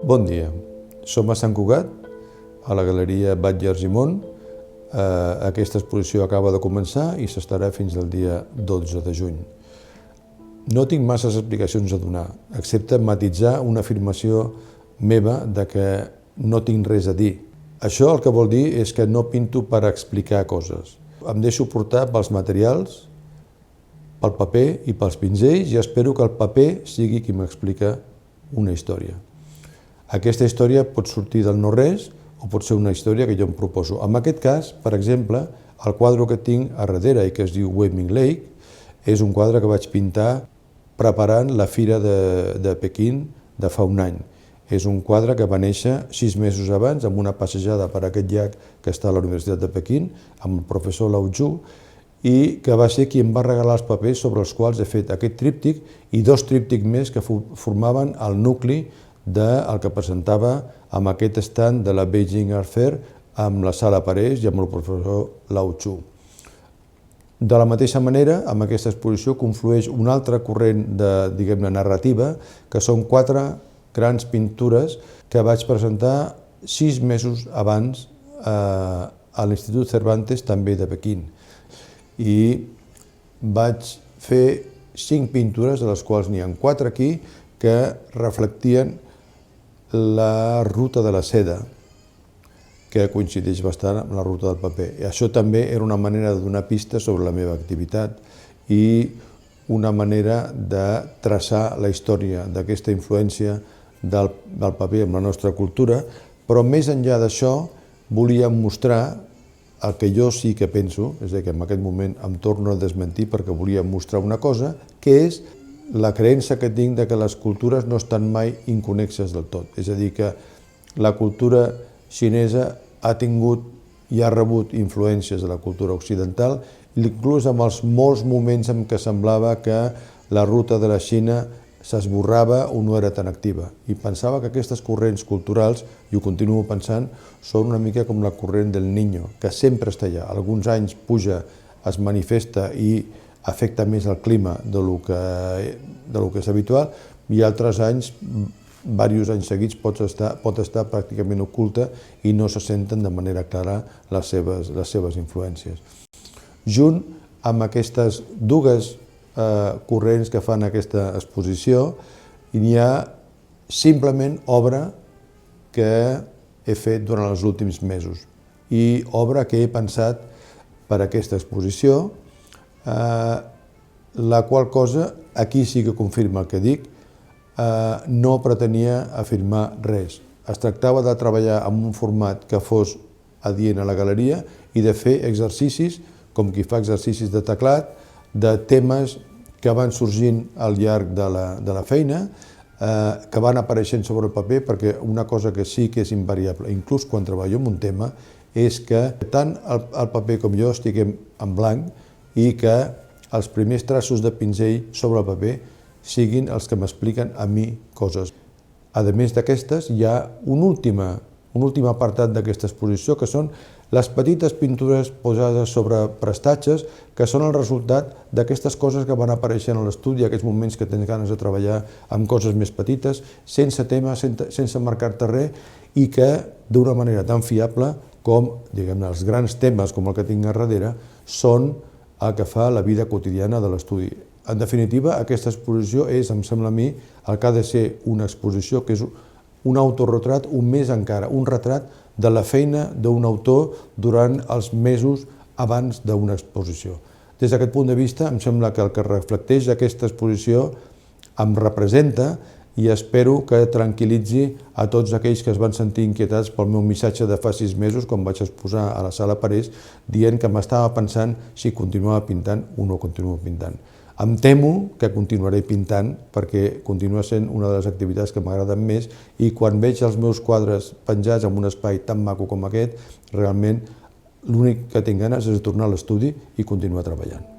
Bon dia, som a Sant Cugat, a la Galeria Batlle Argimon. Aquesta exposició acaba de començar i s'estarà fins al dia 12 de juny. No tinc masses explicacions a donar, excepte matitzar una afirmació meva de que no tinc res a dir. Això el que vol dir és que no pinto per explicar coses. Em deixo portar pels materials, pel paper i pels pinzells i espero que el paper sigui qui m'explica una història. Aquesta història pot sortir del no-res o pot ser una història que jo em proposo. En aquest cas, per exemple, el quadre que tinc a darrere i que es diu Waving Lake és un quadre que vaig pintar preparant la Fira de Pequín de fa un any. És un quadre que va néixer 6 mesos abans amb una passejada per aquest llac que està a la Universitat de Pequín amb el professor Lao Zhu i que va ser qui em va regalar els papers sobre els quals he fet aquest tríptic i 2 tríptics més que formaven el nucli del que presentava amb aquest stand de la Beijing Art Fair amb la Sala Parés i amb el professor Lao Zhu. De la mateixa manera, amb aquesta exposició conflueix un altre corrent de narrativa, que són 4 grans pintures que vaig presentar 6 mesos abans a l'Institut Cervantes, també de Pequín. I vaig fer 5 pintures, de les quals n'hi ha 4 aquí, que reflectien la ruta de la seda, que coincideix bastant amb la ruta del paper. I això també era una manera de donar pistes sobre la meva activitat i una manera de traçar la història d'aquesta influència del paper en la nostra cultura, però més enllà d'això volíem mostrar el que jo sí que penso, és a dir, que en aquest moment em torno a desmentir perquè volíem mostrar una cosa, que és la creença que tinc de que les cultures no estan mai inconexes del tot. És a dir, que la cultura xinesa ha tingut i ha rebut influències de la cultura occidental, inclús amb els molts moments en què semblava que la ruta de la Xina s'esborrava o no era tan activa. I pensava que aquestes corrents culturals, i ho continuo pensant, són una mica com la corrent del Niño, que sempre està allà. Alguns anys puja, es manifesta i afecta més el clima del que és habitual, i altres anys, diversos anys seguits, pot estar pràcticament oculta i no se senten de manera clara les seves influències. Junt amb aquestes dues corrents que fan aquesta exposició, hi ha simplement obra que he fet durant els últims mesos i obra que he pensat per a aquesta exposició, la qual cosa, aquí sí que confirma el que dic, no pretenia afirmar res. Es tractava de treballar en un format que fos adient a la galeria i de fer exercicis, com qui fa exercicis de teclat, de temes que van sorgint al llarg de la feina, que van apareixent sobre el paper, perquè una cosa que sí que és invariable, inclús quan treballo en un tema, és que tant el paper com jo estiguem en blanc i que els primers traços de pinzell sobre el paper siguin els que m'expliquen a mi coses. A més d'aquestes, hi ha un últim apartat d'aquesta exposició, que són les petites pintures posades sobre prestatges, que són el resultat d'aquestes coses que van apareixent a l'estudi, aquests moments que tens ganes de treballar amb coses més petites, sense tema, sense marcar-te res, i que d'una manera tan fiable com, diguem-ne, els grans temes com el que tinc a darrere, són el que fa la vida quotidiana de l'estudi. En definitiva, aquesta exposició és, em sembla a mi, el que ha de ser una exposició que és un autorretrat, un més encara, un retrat de la feina d'un autor durant els mesos abans d'una exposició. Des d'aquest punt de vista, em sembla que el que reflecteix aquesta exposició em representa i espero que tranquil·litzi a tots aquells que es van sentir inquietats pel meu missatge de fa 6 mesos, quan vaig exposar a la Sala Parés, dient que m'estava pensant si continuava pintant o no continuava pintant. Em temo que continuaré pintant perquè continua sent una de les activitats que m'agraden més i quan veig els meus quadres penjats en un espai tan maco com aquest, realment l'únic que tinc ganes és de tornar a l'estudi i continuar treballant.